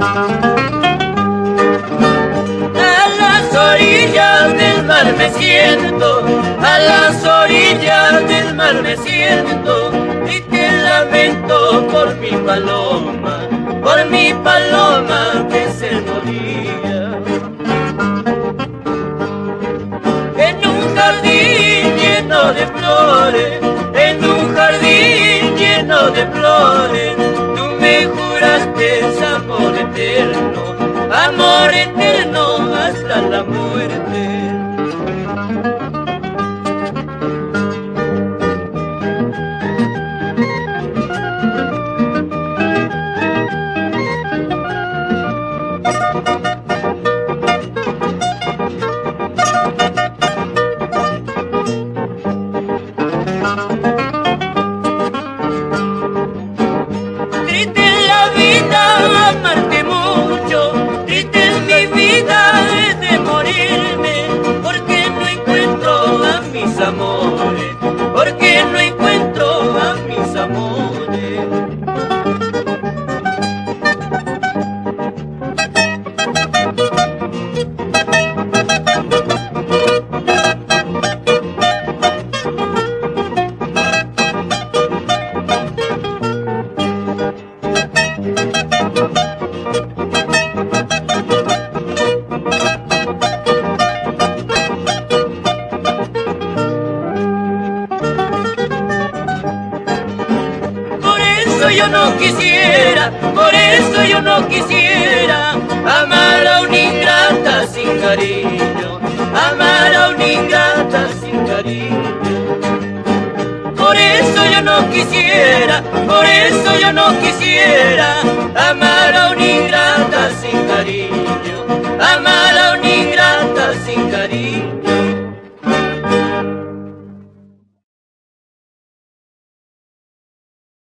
A las orillas del mar me siento, a las orillas del mar me siento, y te lamento por mi paloma que se moría. En un jardín lleno de flores, en un jardín lleno de flores, tú me juraste amor eterno hasta la muerte. Triste es la vida, amarte mucho, triste es mi vida de morirme, porque no encuentro a mis amores, porque no encuentro a mis amores. Por eso yo no quisiera amar a una ingrata sin cariño, amar a una ingrata sin cariño. Por eso yo no quisiera, por eso yo no quisiera